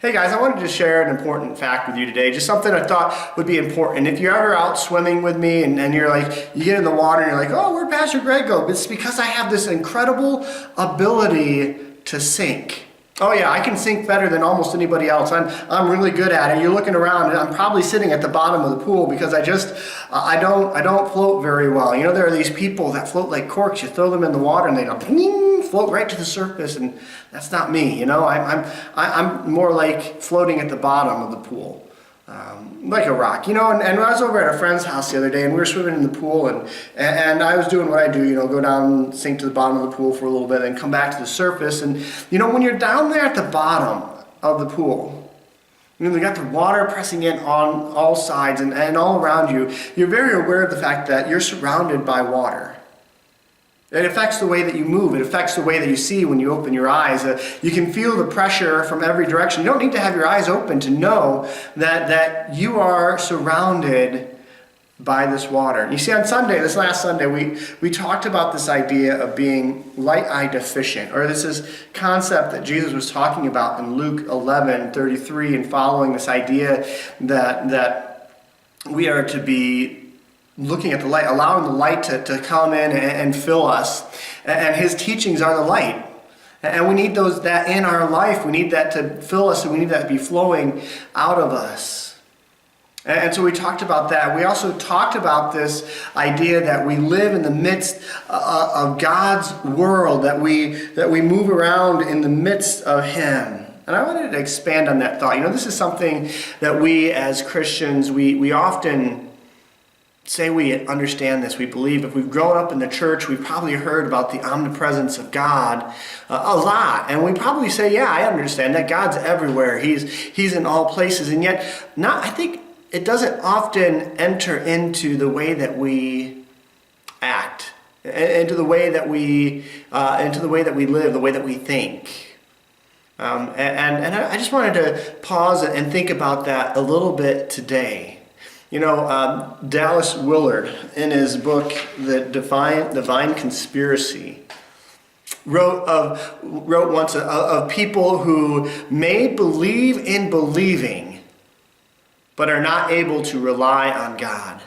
Hey guys, I wanted to share an important fact with you today, just something I thought would be important. If you're ever out swimming with me and you're like, you get in the water and you're like, oh, where'd Pastor Greg go? It's because I have this incredible ability to sink. Oh yeah, I can sink better than almost anybody else. I'm really good at it. You're looking around and I'm probably sitting at the bottom of the pool because I don't float very well. You know, there are these people that float like corks. You throw them in the water and they go ping, float right to the surface, and that's not me. You know, I'm more like floating at the bottom of the pool. Like a rock, you know, and I was over at a friend's house the other day and we were swimming in the pool and I was doing what I do, you know, go down, sink to the bottom of the pool for a little bit and come back to the surface. And, you know, when you're down there at the bottom of the pool, you know, you got the water pressing in on all sides and all around you, you're very aware of the fact that you're surrounded by water. It affects the way that you move. It affects the way that you see when you open your eyes. You can feel the pressure from every direction. You don't need to have your eyes open to know that you are surrounded by this water. And you see, on Sunday, this last Sunday, we talked about this idea of being light eye deficient, or this is concept that Jesus was talking about in Luke 11:33 and following, this idea that we are to be looking at the light, allowing the light to come in and fill us. And his teachings are the light. And we need that in our life. We need that to fill us, and we need that to be flowing out of us. And so we talked about that. We also talked about this idea that we live in the midst of God's world, that we move around in the midst of Him. And I wanted to expand on that thought. You know, this is something that we as Christians, we often say we understand this, we believe. If we've grown up in the church, we've probably heard about the omnipresence of God a lot. And we probably say, yeah, I understand that God's everywhere. He's in all places. And yet, I think it doesn't often enter into the way that we act, into the way that we live, the way that we think. And I just wanted to pause and think about that a little bit today. You know, Dallas Willard, in his book, The Divine Conspiracy, wrote once of people who may believe in believing, but are not able to rely on God.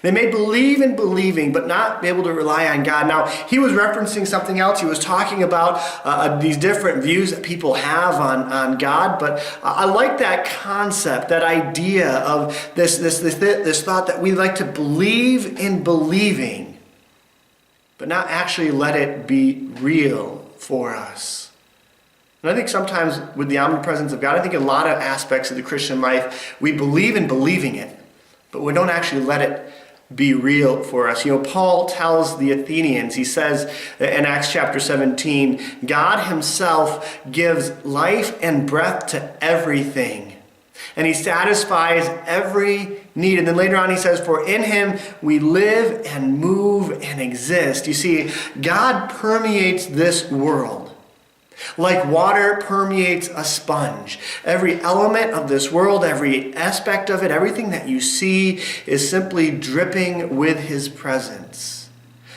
They may believe in believing, but not be able to rely on God. Now, he was referencing something else. He was talking about these different views that people have on God. But I like that concept, that idea of this thought that we like to believe in believing, but not actually let it be real for us. And I think sometimes with the omnipresence of God, I think in a lot of aspects of the Christian life, we believe in believing it, but we don't actually let it be real for us. You know, Paul tells the Athenians, he says in Acts chapter 17, God himself gives life and breath to everything, and he satisfies every need. And then later on he says, for in him we live and move and exist. You see, God permeates this world like water permeates a sponge. Every element of this world, every aspect of it, everything that you see is simply dripping with his presence.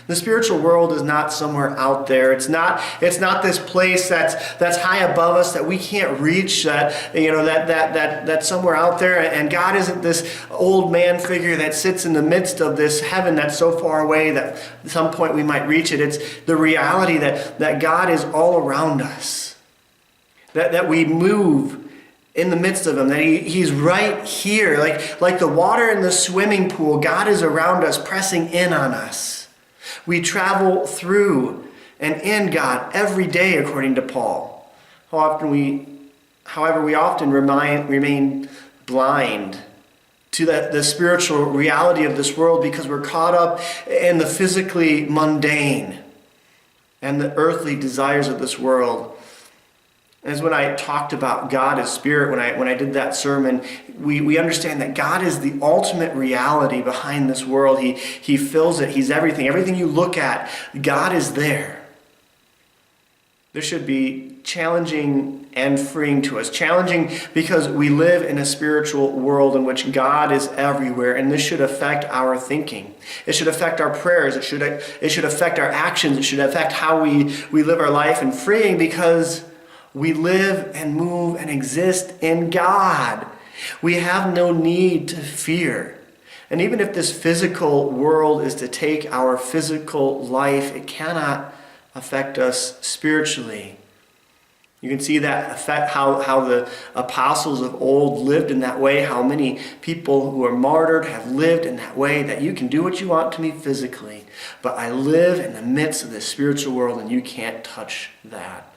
The spiritual world is not somewhere out there. It's not this place that's high above us that we can't reach, that's somewhere out there. And God isn't this old man figure that sits in the midst of this heaven that's so far away that at some point we might reach it. It's the reality that God is all around us, that we move in the midst of him, that he's right here. Like the water in the swimming pool, God is around us, pressing in on us. We travel through and in God every day, according to Paul. However, we often remain blind to the spiritual reality of this world because we're caught up in the physically mundane and the earthly desires of this world. As when I talked about God as spirit, when I did that sermon, we understand that God is the ultimate reality behind this world. He fills it. He's everything. Everything you look at, God is there. This should be challenging and freeing to us. Challenging because we live in a spiritual world in which God is everywhere, and this should affect our thinking. It should affect our prayers. It should affect our actions. It should affect how we live our life, and freeing because We live and move and exist in God. We have no need to fear. And even if this physical world is to take our physical life, it cannot affect us spiritually. You can see that effect, how the apostles of old lived in that way, how many people who are martyred have lived in that way, that you can do what you want to me physically, but I live in the midst of this spiritual world and you can't touch that.